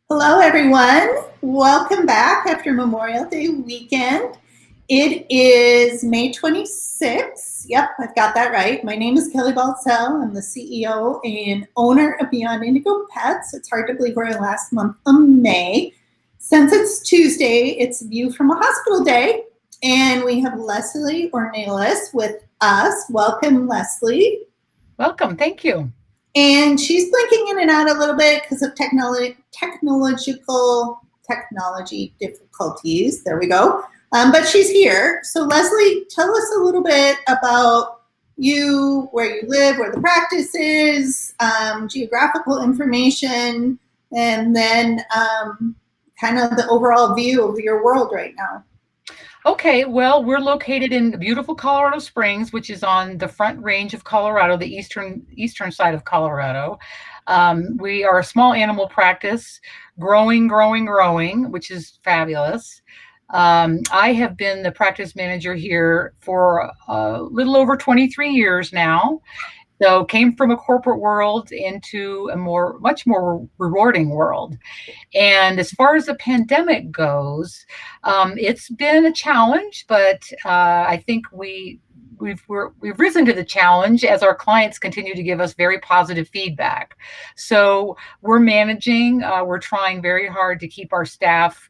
Hello, everyone. Welcome back after Memorial Day weekend. It is May 26th. Yep, I've got that right. My name is Kelly Baltzell. I'm the CEO and owner of Beyond Indigo Pets. It's hard to believe we're in last month of May. Since it's Tuesday, it's View from a Hospital Day, and we have Leslie Ornelas with us. Welcome, Leslie. Welcome. Thank you. And she's blinking in and out a little bit because of technology difficulties. There we go. But she's here. So Leslie, tell us a little bit about you, where you live, where the practice is, geographical information, and then kind of the overall view of your world right now. Okay, well, we're located in beautiful Colorado Springs, which is on the Front Range of Colorado, the eastern side of Colorado. We are a small animal practice, growing, which is fabulous. I have been the practice manager here for a little over 23 years now. So came from a corporate world into a much more rewarding world. And as far as the pandemic goes, it's been a challenge, but I think we've risen to the challenge as our clients continue to give us very positive feedback. So we're managing. We're trying very hard to keep our staff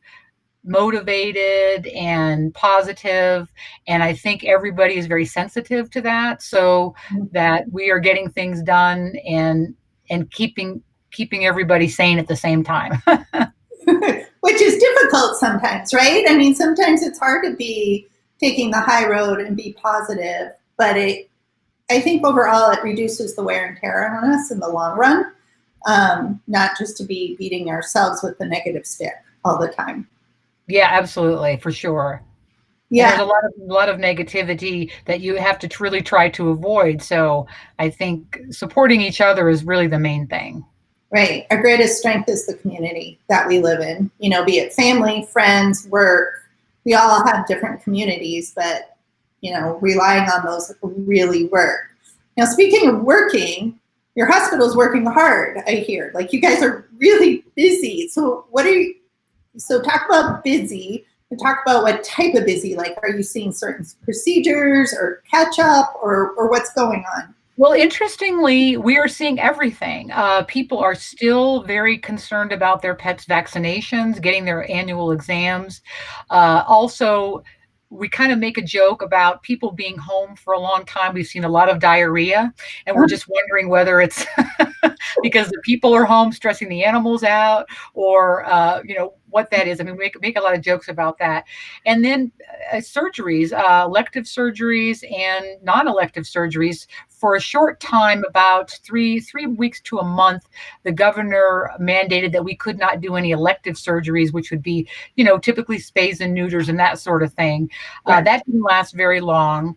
motivated and positive, and I think everybody is very sensitive to that, so that we are getting things done and keeping everybody sane at the same time. Which is difficult sometimes, right? I mean, sometimes it's hard to be taking the high road and be positive, but I think overall it reduces the wear and tear on us in the long run, not just to be beating ourselves with the negative stick all the time. Yeah, absolutely, for sure. Yeah. And there's a lot of negativity that you have to really try to avoid. So I think supporting each other is really the main thing. Right. Our greatest strength is the community that we live in, be it family, friends, work. We all have different communities, but, relying on those really work. Now, speaking of working, your hospital's working hard, I hear. Like, you guys are really busy. So talk about busy and talk about what type of busy. Like, are you seeing certain procedures or catch up or what's going on? Well, interestingly, we are seeing everything. People are still very concerned about their pets' vaccinations, getting their annual exams. Also, we kind of make a joke about people being home for a long time. We've seen a lot of diarrhea, and we're just wondering whether it's because the people are home stressing the animals out, or what that is. I mean, we make a lot of jokes about that. And then surgeries, elective surgeries and non-elective surgeries. For a short time, about three weeks to a month, the governor mandated that we could not do any elective surgeries, which would be, typically spays and neuters and that sort of thing. Right. That didn't last very long.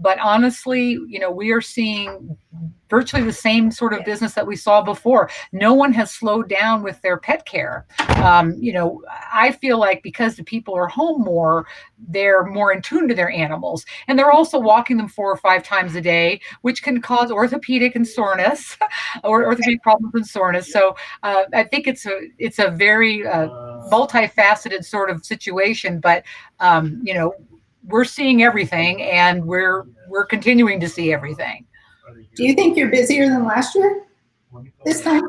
But honestly, we are seeing virtually the same sort of business that we saw before. No one has slowed down with their pet care. I feel like because the people are home more, they're more in tune to their animals, and they're also walking them 4 or 5 times a day, which can cause orthopedic and soreness, or orthopedic problems and soreness. So I think it's a very multifaceted sort of situation, but we're seeing everything, and we're continuing to see everything. Do you think you're busier than last year this time?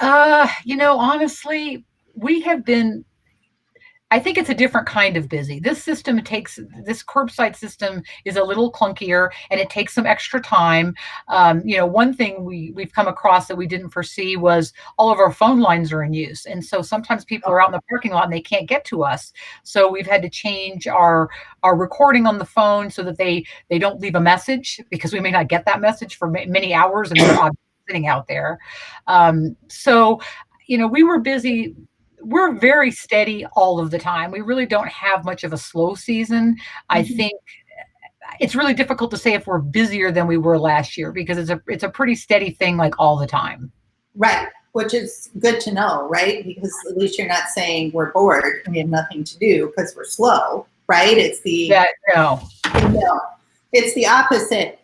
Honestly, we have been. I think it's a different kind of busy. This curbside system is a little clunkier, and it takes some extra time. One thing we've come across that we didn't foresee was all of our phone lines are in use. And so sometimes people are out in the parking lot and they can't get to us. So we've had to change our recording on the phone so that they don't leave a message, because we may not get that message for many hours and they're sitting out there. We were busy. We're very steady all of the time. We really don't have much of a slow season. I think it's really difficult to say if we're busier than we were last year, because it's a pretty steady thing, like all the time. Right. Which is good to know, right? Because at least you're not saying we're bored and we have nothing to do because we're slow, right? It's it's the opposite.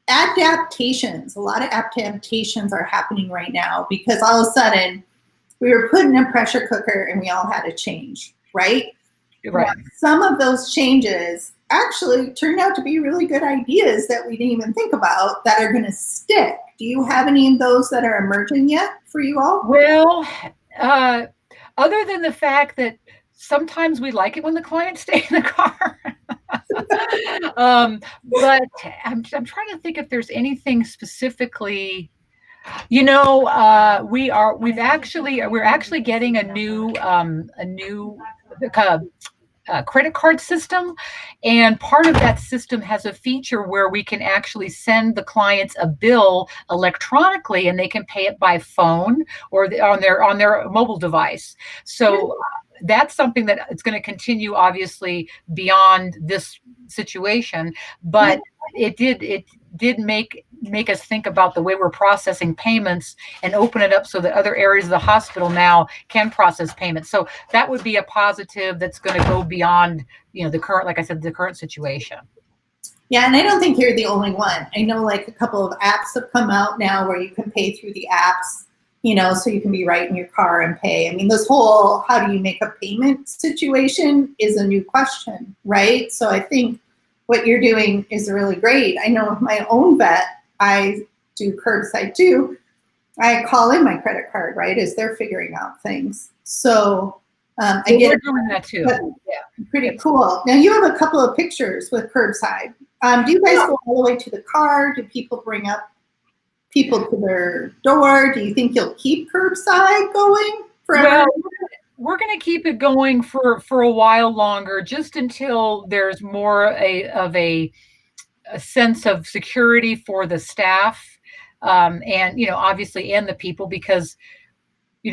Adaptations. A lot of adaptations are happening right now because all of a sudden we were put in a pressure cooker and we all had to change, right? Right. Now, some of those changes actually turned out to be really good ideas that we didn't even think about that are going to stick. Do you have any of those that are emerging yet for you all? Well, other than the fact that sometimes we like it when the clients stay in the car. But I'm trying to think if there's anything specifically. We're actually getting a new credit card system, and part of that system has a feature where we can actually send the clients a bill electronically, and they can pay it by phone or on their mobile device. So that's something that it's going to continue, obviously, beyond this situation, but it did make us think about the way we're processing payments and open it up so that other areas of the hospital now can process payments. So that would be a positive that's going to go beyond, the current, like I said, the current situation. Yeah, and I don't think you're the only one. I know like a couple of apps have come out now where you can pay through the apps, so you can be right in your car and pay. I mean, this whole how do you make a payment situation is a new question, right? So I think what you're doing is really great. I know with my own vet, I do curbside too. I call in my credit card, right, as they're figuring out things. So I get we're doing that too. Yeah, pretty cool. Now you have a couple of pictures with curbside. Do you guys go all the way to the car? Do people bring up people to their door? Do you think you'll keep curbside going forever? Well, we're going to keep it going for a while longer, just until there's more of a sense of security for the staff, and obviously, and the people, because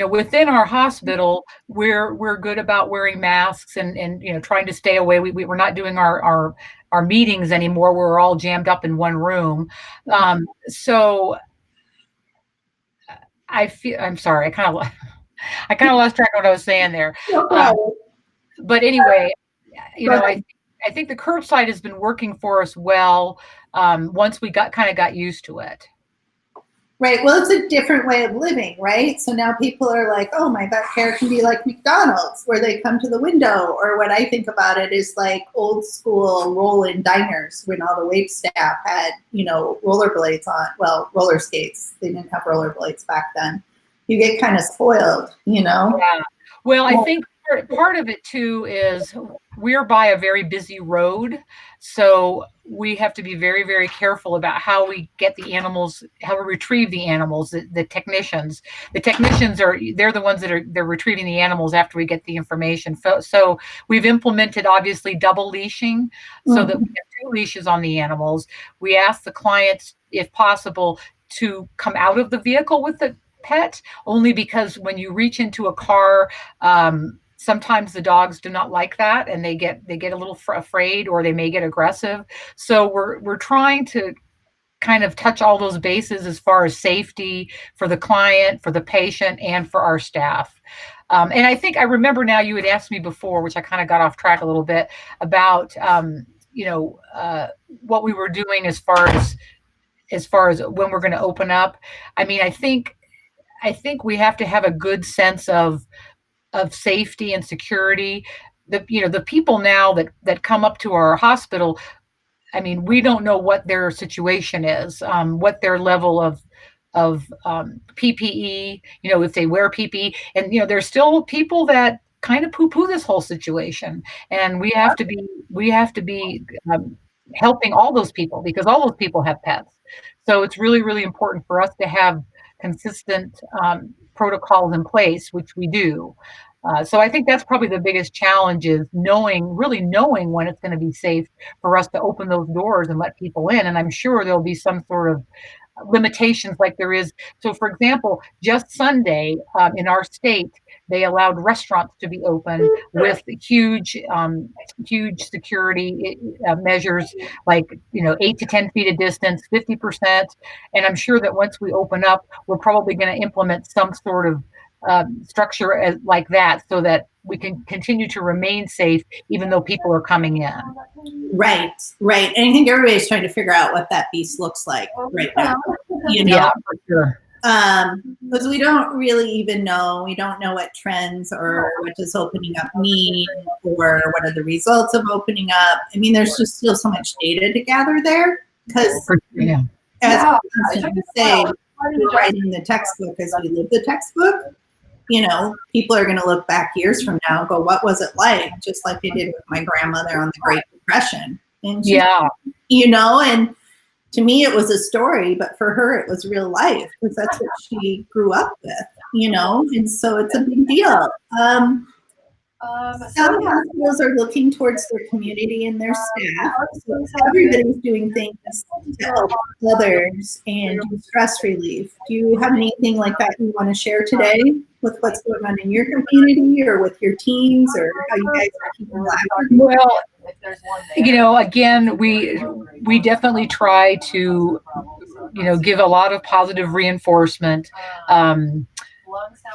within our hospital we're good about wearing masks and trying to stay away. We're not doing our meetings anymore. We're all jammed up in one room. So I'm sorry, I kind of lost track of what I was saying there. But anyway, I think the curbside has been working for us well, once we got used to it. Right. Well, it's a different way of living, right? So now people are like, oh, my vet care can be like McDonald's, where they come to the window. Or what I think about it is like old school roll-in diners when all the wait staff had, rollerblades on. Well, roller skates. They didn't have rollerblades back then. You get kind of spoiled, Yeah. Well, I think part of it too is we're by a very busy road, so we have to be very, very careful about how we get the animals, how we retrieve the animals. The technicians they're the ones they're retrieving the animals after we get the information. So we've implemented obviously double leashing, so that we have 2 leashes on the animals. We ask the clients, if possible, to come out of the vehicle with the pet, only because when you reach into a car, sometimes the dogs do not like that, and they get a little afraid, or they may get aggressive. So we're trying to kind of touch all those bases as far as safety for the client, for the patient, and for our staff. And I think I remember now, you had asked me before, which I kind of got off track a little bit, about what we were doing as far as when we're going to open up. I mean, I think we have to have a good sense of safety and security. The people now that come up to our hospital, I mean, we don't know what their situation is, what their level of PPE, if they wear PPE, and there's still people that kind of poo-poo this whole situation, and we have to be helping all those people, because all those people have pets. So it's really, really important for us to have consistent protocols in place, which we do. So I think that's probably the biggest challenge, is really knowing when it's going to be safe for us to open those doors and let people in. And I'm sure there'll be some sort of limitations like there is. So, for example, just Sunday, in our state, they allowed restaurants to be open with huge security measures, like 8 to 10 feet of distance, 50%. And I'm sure that once we open up, we're probably going to implement some sort of structure like that, so that we can continue to remain safe even though people are coming in. Right. And I think everybody's trying to figure out what that beast looks like right now. Yeah, for sure. Because we don't really even know. We don't know what trends or what does opening up mean or what are the results of opening up. I mean, there's just still so much data to gather there because, Yeah. as I constantly say, we're writing the textbook as we live the textbook. You know, people are going to look back years from now and go, what was it like? Just like they did with my grandmother on the Great Depression. And she, Yeah. you know, and to me it was a story, but for her it was real life because that's what she grew up with, you know, and so it's a big deal. Some hospitals are looking towards their community and their staff. So everybody's doing things to help others and do stress relief. Do you have anything like that you want to share today with what's going on in your community or with your teams or how you guys are keeping life? Well, you know, again, we definitely try to, you know, give a lot of positive reinforcement.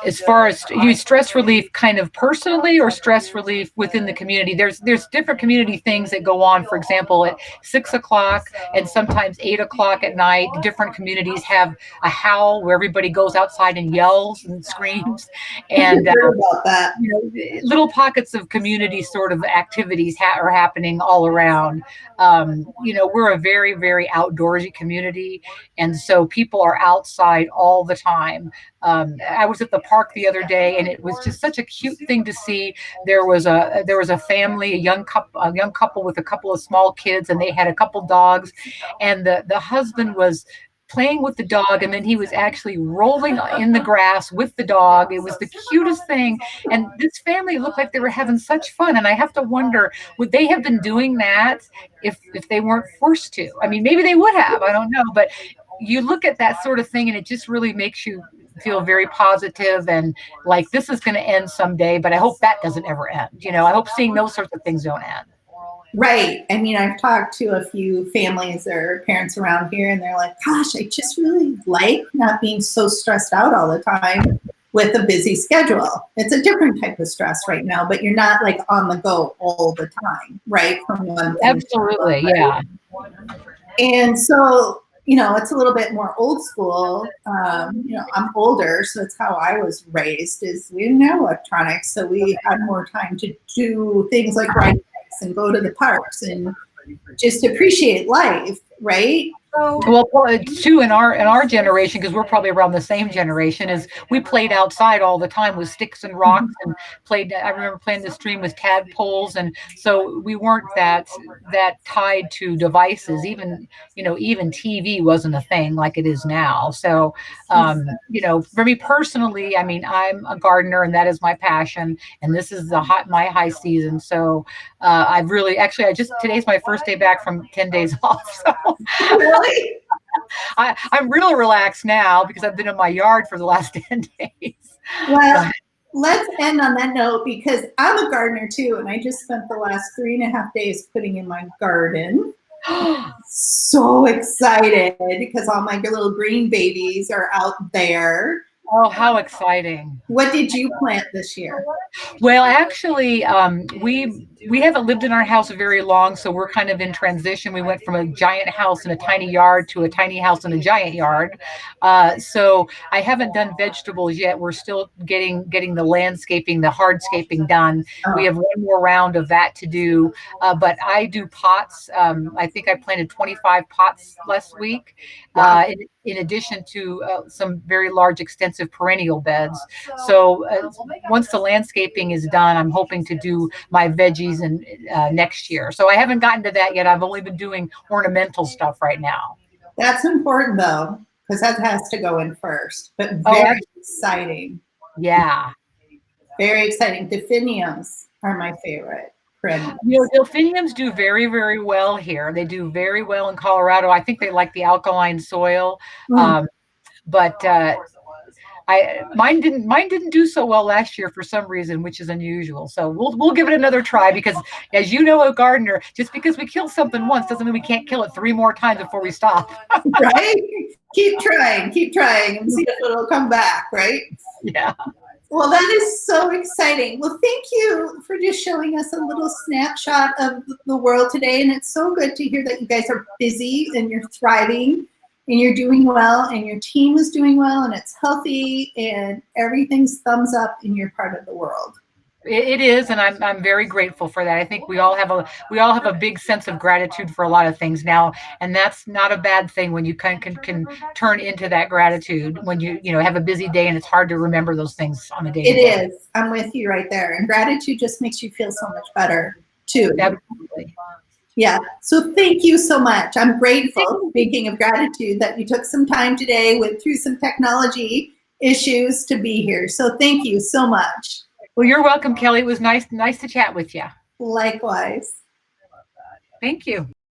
As far as you stress relief kind of personally or stress relief within the community, there's different community things that go on. For example, at 6 o'clock and sometimes 8 o'clock at night, different communities have a howl where everybody goes outside and yells and screams, and about that. you know, little pockets of community sort of activities are happening all around. You know, we're a very, very outdoorsy community, and so people are outside all the time. I was at the park the other day, and it was just such a cute thing to see. There was a family, a young couple with a couple of small kids, and they had a couple dogs, and the husband was playing with the dog, and then he was actually rolling in the grass with the dog. It was the cutest thing, and this family looked like they were having such fun. And I have to wonder, would they have been doing that if they weren't forced to? I mean, maybe they would have, I don't know, but you look at that sort of thing and it just really makes you feel very positive and like this is going to end someday, but I hope that doesn't ever end. You know, I hope seeing those sorts of things don't end. Right. I mean, I've talked to a few families or parents around here, and they're like, gosh, I just really like not being so stressed out all the time with a busy schedule. It's a different type of stress right now, but you're not like on the go all the time, right? From one thing Absolutely. to another. Yeah. And so, you know, it's a little bit more old school. You know, I'm older, so it's how I was raised is we didn't have electronics. So we had more time to do things like ride bikes and go to the parks and just appreciate life, right? Well, too, in our generation, because we're probably around the same generation, is we played outside all the time with sticks and rocks and played. I remember playing the stream with tadpoles, and so we weren't that tied to devices. Even you know, even TV wasn't a thing like it is now. So, you know, for me personally, I mean, I'm a gardener, and that is my passion. And this is my high season. So, I've really actually, I just today's my first day back from 10 days off. So. Really? I'm real relaxed now because I've been in my yard for the last 10 days. Well, let's end on that note because I'm a gardener too, and I just spent the last 3.5 days putting in my garden. So excited because all my little green babies are out there. Oh, how exciting. What did you plant this year? Well, actually, we haven't lived in our house very long, so we're kind of in transition. We went from a giant house in a tiny yard to a tiny house in a giant yard. So I haven't done vegetables yet. We're still getting the landscaping, the hardscaping done. We have one more round of that to do. But I do pots. I think I planted 25 pots last week. Wow. In addition to some very large, extensive perennial beds. So once the landscaping is done, I'm hoping to do my veggies next year. So I haven't gotten to that yet. I've only been doing ornamental stuff right now. That's important though, because that has to go in first. But very exciting. Yeah. Very exciting. Delphiniums are my favorite. You know, delphiniums do very, very well here. They do very well in Colorado. I think they like the alkaline soil. But mine didn't do so well last year for some reason, which is unusual. So we'll give it another try because, as you know, a gardener, just because we kill something once doesn't mean we can't kill it 3 more times before we stop. Right? Keep trying, and see if it'll come back. Right? Yeah. Well, that is so exciting. Well, thank you for just showing us a little snapshot of the world today. And it's so good to hear that you guys are busy and you're thriving and you're doing well, and your team is doing well, and it's healthy, and everything's thumbs up in your part of the world. It is, and I'm very grateful for that. I think we all have a big sense of gratitude for a lot of things now, and that's not a bad thing when you can turn into that gratitude when you know have a busy day and it's hard to remember those things on a day. It is. I'm with you right there, and gratitude just makes you feel so much better too. Absolutely. Yeah. So thank you so much. I'm grateful, speaking of gratitude, that you took some time today, went through some technology issues to be here. So thank you so much. Well, you're welcome, Kelly. It was nice to chat with you. Likewise. Thank you.